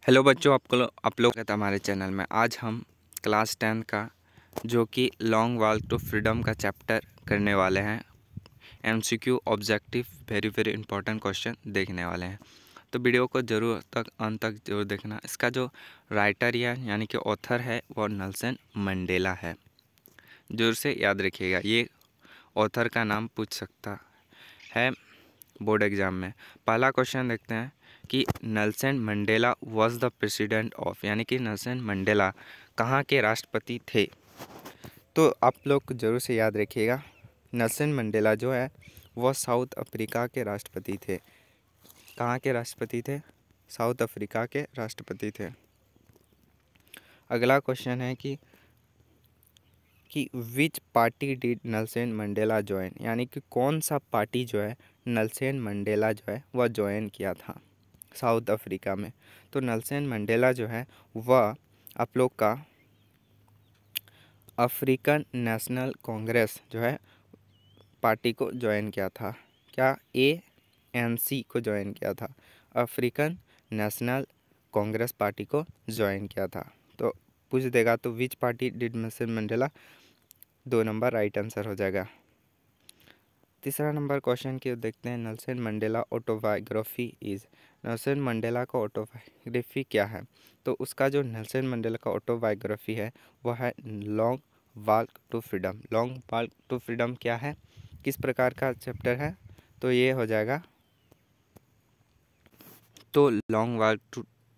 Hello बच्चों, आप लोग हमारे चैनल में। आज हम क्लास 10 का जो कि लॉन्ग वॉक टू फ्रीडम का चैप्टर करने वाले हैं। MCQ objective very very important question देखने वाले हैं, तो वीडियो को जरूर अंत तक जरूर देखना। इसका जो राइटर यानी कि ऑथर है वो नेल्सन मंडेला है। जोर से याद रखिएगा, ये ऑथर का नाम पूछ सकता है बोर्ड एग्ज़ाम में। पहला क्वेश्चन देखते हैं कि Nelson Mandela was the president of, यानी कि नेल्सन मंडेला कहाँ के राष्ट्रपति थे। तो आप लोग ज़रूर से याद रखिएगा, नेल्सन मंडेला जो है वह साउथ अफ्रीका के राष्ट्रपति थे। कहाँ के राष्ट्रपति थे? साउथ अफ्रीका के राष्ट्रपति थे। अगला क्वेश्चन है कि विच party did Nelson Mandela join, यानी कि कौन सा पार्टी जो है नेल्सन मंडेला जो है वह ज्वाइन किया था साउथ अफ्रीका में। तो नेल्सन मंडेला जो है वह आप लोग का अफ्रीकन नेशनल कांग्रेस जो है पार्टी को ज्वाइन किया था। क्या? ANC को ज्वाइन किया था। अफ्रीकन नेशनल कांग्रेस पार्टी को ज्वाइन किया था। तो पूछ देगा तो विच party did Nelson Mandela, 2 number right answer हो जाएगा। तीसरा नंबर क्वेश्चन की देखते हैं, Nelson Mandela autobiography is. Nelson Mandela का ऑटोबायोग्राफी क्या है? तो उसका जो नेल्सन मंडेला का ऑटोबायोग्राफी है वह है long walk to freedom. Long walk to freedom क्या है, किस प्रकार का चैप्टर है? तो ये हो जाएगा, तो लॉन्ग वॉक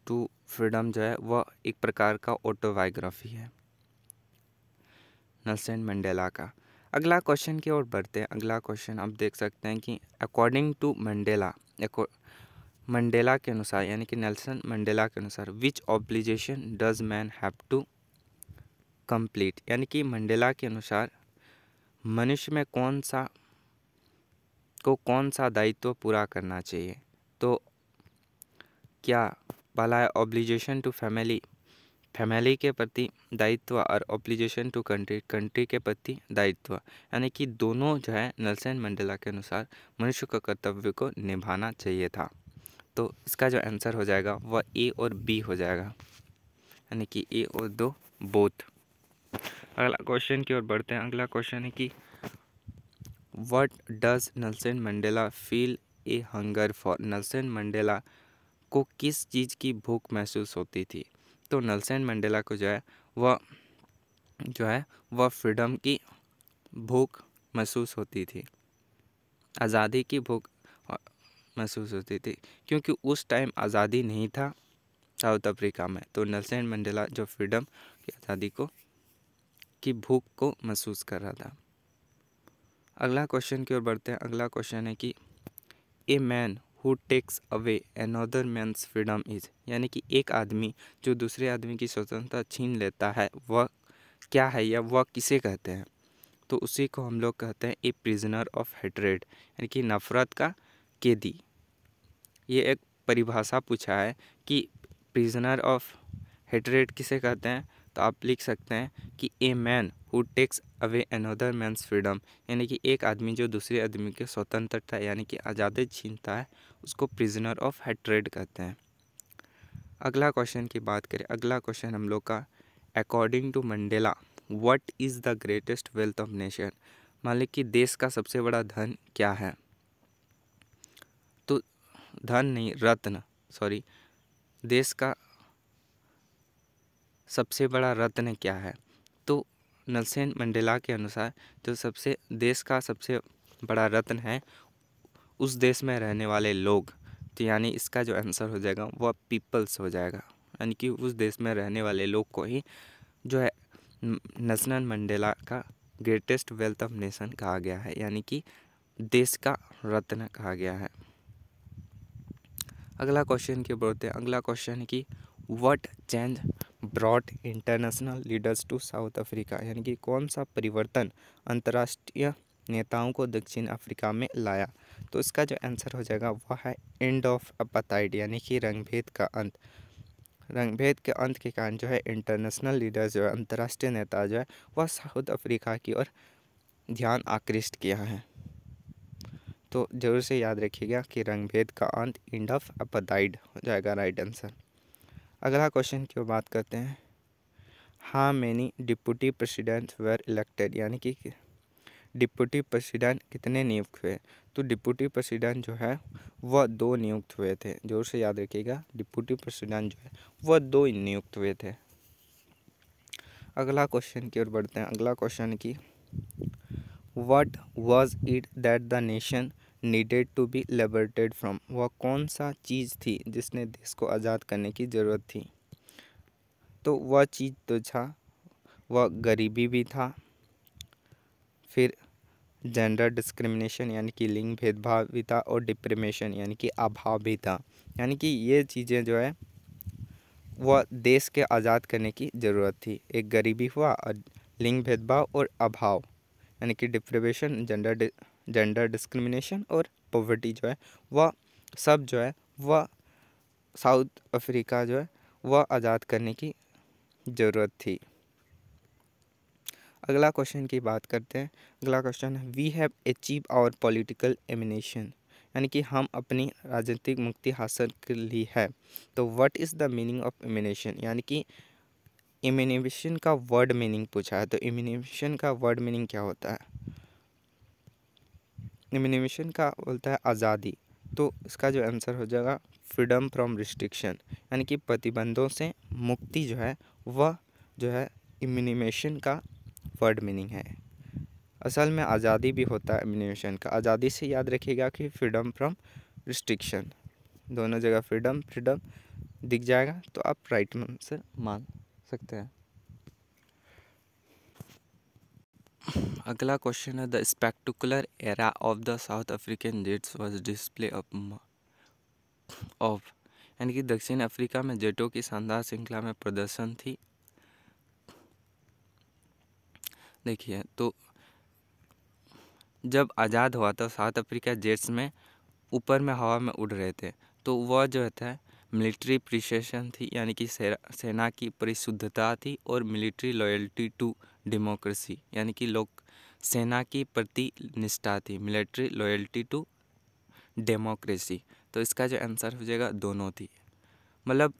टू फ्रीडम जो है वह एक प्रकार का ऑटोबायोग्राफी है नेल्सन मंडेला का। अगला क्वेश्चन की ओर बढ़ते हैं। अगला क्वेश्चन आप देख सकते हैं कि अकॉर्डिंग टू मंडेला के अनुसार, यानी कि नेल्सन मंडेला के अनुसार, which obligation does man have to complete, यानी कि मंडेला के अनुसार मनुष्य में कौन सा दायित्व पूरा करना चाहिए। तो क्या पहला है ऑब्लिगेशन टू फैमिली के प्रति दायित्व, और ऑब्लिगेशन टू कंट्री के प्रति दायित्व, यानी कि दोनों जो है नेल्सन मंडेला के अनुसार मनुष्य का कर्तव्य को निभाना चाहिए था। तो इसका जो आंसर हो जाएगा वह A और B हो जाएगा, यानी कि A और 2 बोथ। अगला क्वेश्चन की ओर बढ़ते हैं। अगला क्वेश्चन है कि what does Nelson Mandela feel a hunger for. Nelson Mandela को किस चीज़ की भूख महसूस होती थी? तो नेल्सन मंडेला को जो है वह फ्रीडम की भूख महसूस होती थी, आज़ादी की भूख महसूस होती थी, क्योंकि उस टाइम आज़ादी नहीं था साउथ अफ्रीका में। तो नेल्सन मंडेला जो फ्रीडम की आज़ादी की भूख को महसूस कर रहा था। अगला क्वेश्चन की ओर बढ़ते हैं। अगला क्वेश्चन है कि a man who takes away another man's freedom is, यानी कि एक आदमी जो दूसरे आदमी की स्वतंत्रता छीन लेता है वह क्या है, या वह किसे कहते हैं? तो उसी को हम लोग कहते हैं ए प्रिजनर ऑफ हेट्रेड, यानी कि नफरत का कैदी। ये एक परिभाषा पूछा है कि प्रिजनर ऑफ हेट्रेड किसे कहते हैं। तो आप लिख सकते हैं कि a man who takes away another man's freedom, यानी कि एक आदमी जो दूसरे आदमी की स्वतंत्रता यानी कि आज़ादी छीनता है उसको प्रिजनर ऑफ हेट्रेड कहते हैं। अगला क्वेश्चन की बात करें। अगला क्वेश्चन हम लोग का, according to Mandela what is the greatest wealth of nation, मान ली कि देश का सबसे बड़ा धन क्या है? तो धन नहीं, रत्न, सॉरी, देश का सबसे बड़ा रत्न क्या है? तो नेल्सन मंडेला के अनुसार जो देश का सबसे बड़ा रत्न है उस देश में रहने वाले लोग। तो यानी इसका जो आंसर हो जाएगा वह पीपल्स हो जाएगा, यानी कि उस देश में रहने वाले लोग को ही जो है नेल्सन मंडेला का ग्रेटेस्ट वेल्थ ऑफ नेशन कहा गया है, यानी कि देश का रत्न कहा गया है। अगला क्वेश्चन की बढ़ते हैं। अगला क्वेश्चन है कि what change brought international leaders to South Africa, यानी कि कौन सा परिवर्तन अंतर्राष्ट्रीय नेताओं को दक्षिण अफ्रीका में लाया? तो इसका जो आंसर हो जाएगा वह है एंड ऑफ अपार्थाइड, यानी कि रंगभेद का अंत। रंगभेद के अंत के कारण जो है इंटरनेशनल लीडर्स जो है, अंतर्राष्ट्रीय नेता जो है वह साउथ अफ्रीका की ओर ध्यान आकृष्ट किया है। तो जरूर से याद रखिएगा कि रंगभेद का अंत एंड ऑफ अपार्थाइड हो जाएगा राइट आंसर। अगला क्वेश्चन की बात करते हैं। How many deputy presidents were elected, यानी कि डिप्टी प्रेसिडेंट कितने नियुक्त हुए। तो डिप्टी प्रेसिडेंट जो है वह 2 नियुक्त हुए थे। जोर से याद रखिएगा, डिप्टी प्रेसिडेंट जो है वह 2 नियुक्त हुए थे। अगला क्वेश्चन की ओर बढ़ते हैं। अगला क्वेश्चन की what was it that the nation needed to be liberated from, वह कौन सा चीज़ थी जिसने देश को आज़ाद करने की ज़रूरत थी। तो वह चीज़ तो था, वह गरीबी भी था, फिर जेंडर डिस्क्रिमिनेशन यानी कि लिंग भेदभाव भी था, और डिप्रेमेशन यानी कि अभाव भी था। यानी कि ये चीज़ें जो है वह देश के आज़ाद करने की ज़रूरत थी। एक गरीबी हुआ, और लिंग भेदभाव और अभाव यानी कि डिप्रेवेशन, जेंडर डिस्क्रिमिनेशन और पॉवर्टी जो है वह सब जो है वह साउथ अफ्रीका जो है वह आज़ाद करने की ज़रूरत थी। अगला क्वेश्चन की बात करते हैं। अगला क्वेश्चन है we have achieve our political emancipation, यानी कि हम अपनी राजनीतिक मुक्ति हासिल कर ली है। तो what is the meaning of emancipation, यानी कि एमिनेशन का वर्ड मीनिंग पूछा है। तो एमिनेशन का वर्ड मीनिंग क्या होता है। एमिनेशन का बोलता है आज़ादी। तो इसका जो आंसर हो जाएगा फ्रीडम फ्रॉम रिस्ट्रिक्शन, यानी कि प्रतिबंधों से मुक्ति जो है वह जो है एमिनेशन का वर्ड मीनिंग है। असल में आज़ादी भी होता है एमिनेशन का। आज़ादी से याद रखिएगा कि फ्रीडम फ्रॉम रिस्ट्रिक्शन, दोनों जगह फ्रीडम फ्रीडम दिख जाएगा तो आप राइट आंसर मान सकते हैं। अगला क्वेश्चन है the spectacular era of the south African jets was display of, यानी कि दक्षिण अफ्रीका में जेटों की शानदार श्रृंखला में प्रदर्शन थी। देखिए, तो जब आज़ाद हुआ तो साउथ अफ्रीका जेट्स में ऊपर में हवा में उड़ रहे थे। तो वह जो है मिलिट्री प्रिसिशन थी, यानी कि सेना की परिशुद्धता थी, और मिलिट्री लॉयल्टी टू डेमोक्रेसी, यानी कि लोग सेना की प्रति निष्ठा थी। मिलिट्री लॉयल्टी टू डेमोक्रेसी, तो इसका जो आंसर हो जाएगा दोनों थी। मतलब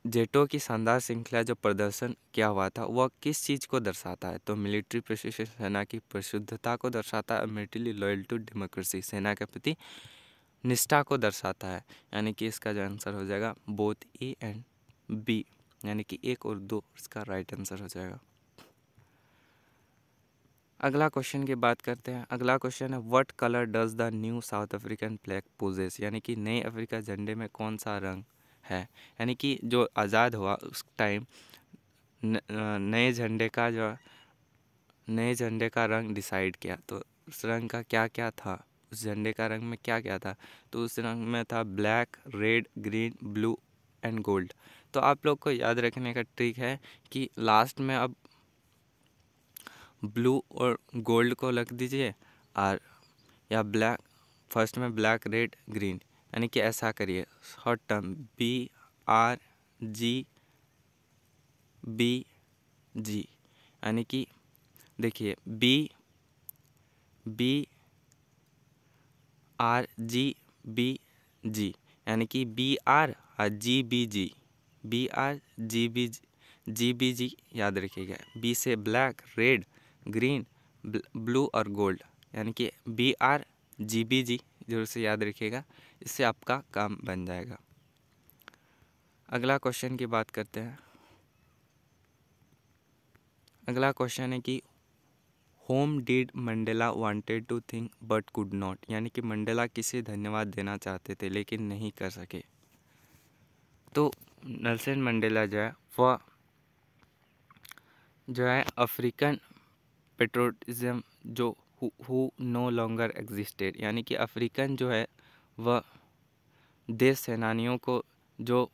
जेटों की शानदार श्रृंखला जो प्रदर्शन किया हुआ था वह किस चीज़ को दर्शाता है। तो मिलिट्री प्रिसिशन सेना की परिशुद्धता को दर्शाता है, मिलिट्री लॉयल टू डेमोक्रेसी सेना के प्रति निष्ठा को दर्शाता है। यानी कि इसका जो आंसर हो जाएगा बोथ ए एंड बी, यानी कि 1 और 2 इसका राइट आंसर हो जाएगा। अगला क्वेश्चन की बात करते हैं। अगला क्वेश्चन है what colour does the new South African flag poses, यानी कि नए अफ्रीका झंडे में कौन सा रंग है। यानी कि जो आज़ाद हुआ उस टाइम नए झंडे का रंग डिसाइड किया। तो उस रंग का क्या क्या था, उस झंडे का रंग में क्या क्या था। तो उस रंग में था black, red, green, blue and gold. तो आप लोग को याद रखने का ट्रिक है कि लास्ट में अब ब्लू और गोल्ड को रख दीजिए, और या ब्लैक फर्स्ट में ब्लैक, रेड, ग्रीन, यानी कि ऐसा करिए। शॉर्ट टर्म BRGBG, यानी कि देखिए BRGBG, यानी कि BRGBG याद रखिएगा। बी से ब्लैक, रेड, ग्रीन, ब्लू और गोल्ड, यानी कि BRGBG जरूर से याद रखिएगा, इससे आपका काम बन जाएगा। अगला क्वेश्चन की बात करते हैं। अगला क्वेश्चन है कि whom did Mandela wanted to think but could not, यानी कि मंडेला किसे धन्यवाद देना चाहते थे लेकिन नहीं कर सके। तो नेल्सन मंडेला जो है वह जो है अफ्रीकन पेट्रोटिज्म जो हु नो लॉन्गर एग्जिस्टेड, यानी कि अफ्रीकन जो है वह देश सेनानियों को जो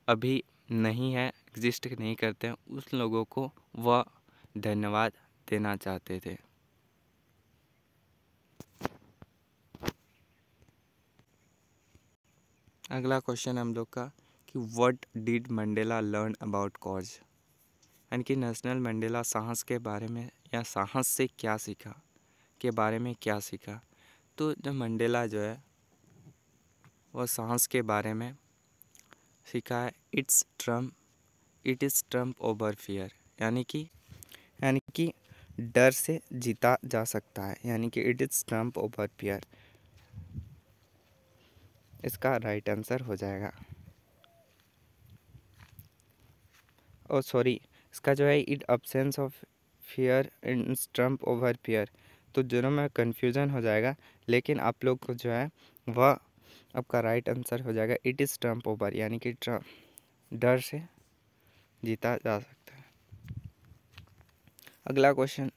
अभी नहीं है, एग्जिस्ट नहीं करते हैं, उस लोगों को वह धन्यवाद देना चाहते थे। अगला क्वेश्चन हम लोग का कि what did Mandela learn about cause, यानी कि नेल्सन मंडेला साहस के बारे में या साहस से क्या सीखा के बारे में क्या सीखा। तो जब मंडेला जो है वह साहस के बारे में सीखा है it is Trump over fear, यानी कि डर से जीता जा सकता है, यानी कि it is Trump over fear इसका राइट आंसर हो जाएगा। ओ सॉरी, इसका जो है it absence of fear in Trump over fear, तो दोनों में कन्फ्यूज़न हो जाएगा, लेकिन आप लोग को जो है वह आपका राइट आंसर हो जाएगा इट इज़ ट्रम्प ओवर, यानी कि डर से जीता जा सकता है। अगला क्वेश्चन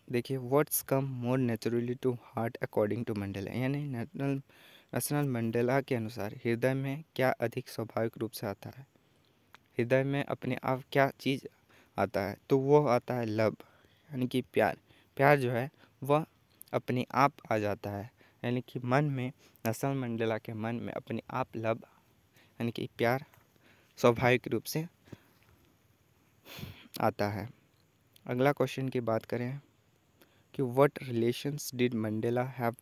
देखिए, what's come more naturally to heart according to Mandela, यानी नेशनल मंडेला के अनुसार हृदय में क्या अधिक स्वाभाविक रूप से आता है। हृदय में अपने आप क्या चीज़ आता है, तो वो आता है लव, यानी कि प्यार। प्यार जो है वह अपने आप आ जाता है, यानी कि मन में, नेशनल मंडेला के मन में अपने आप लव यानी कि प्यार स्वाभाविक रूप से आता है। अगला क्वेश्चन की बात करें कि what relations did Mandela have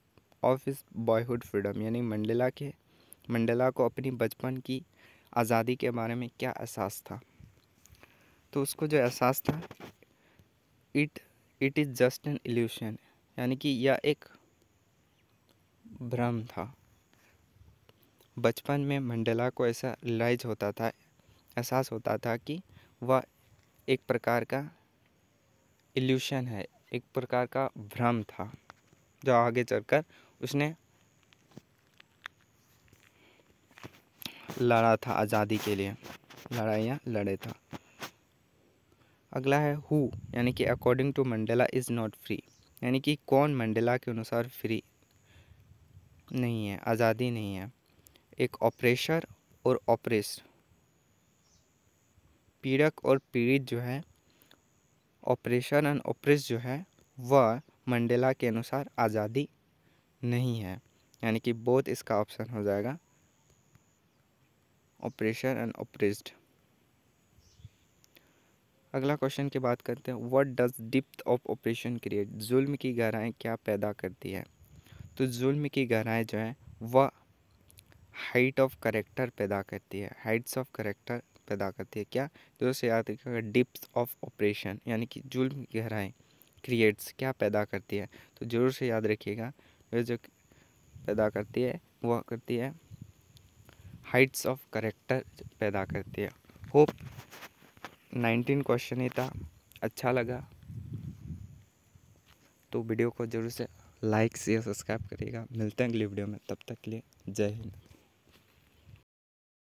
of his boyhood freedom, यानी मंडेला को अपनी बचपन की आज़ादी के बारे में क्या एहसास था। तो उसको जो एहसास था it is just an illusion, यानी कि यह एक भ्रम था। बचपन में मंडेला को ऐसा रियलाइज होता था, एहसास होता था कि वह एक प्रकार का इल्यूशन है, एक प्रकार का भ्रम था, जो आगे चलकर उसने लड़ा था, आज़ादी के लिए लड़ाइयाँ लड़े था। अगला है हु, यानी कि according to Mandela is not free, यानी कि कौन मंडेला के अनुसार फ्री नहीं है, आज़ादी नहीं है। एक ऑपरेशर और ऑपरेस्ट, पीड़क और पीड़ित जो है, ऑपरेशन एंड ऑपरेस जो है वह मंडेला के अनुसार आज़ादी नहीं है, यानी कि बोथ इसका ऑप्शन हो जाएगा ऑपरेशन एंड ऑपरेस्ड। अगला क्वेश्चन की बात करते हैं, what does depth of operation create, जुल्म की गहराई क्या पैदा करती है। तो जुल्म की गहराई जो है वह हाइट ऑफ करेक्टर पैदा करती है, हाइट्स ऑफ करेक्टर पैदा करती है। क्या, जो से याद रखिएगा, डेप्थ ऑफ ऑपरेशन यानी कि जुल्म की गहराई क्रिएट्स क्या पैदा करती है, तो जरूर से याद रखिएगा वह जो पैदा करती है वह करती है हाइट्स ऑफ करेक्टर पैदा करती है। होप 19 क्वेश्चन ही था, अच्छा लगा तो वीडियो को जरूर से लाइक शेयर सब्सक्राइब करिएगा। मिलते हैं अगली वीडियो में, तब तक के लिए जय हिंद।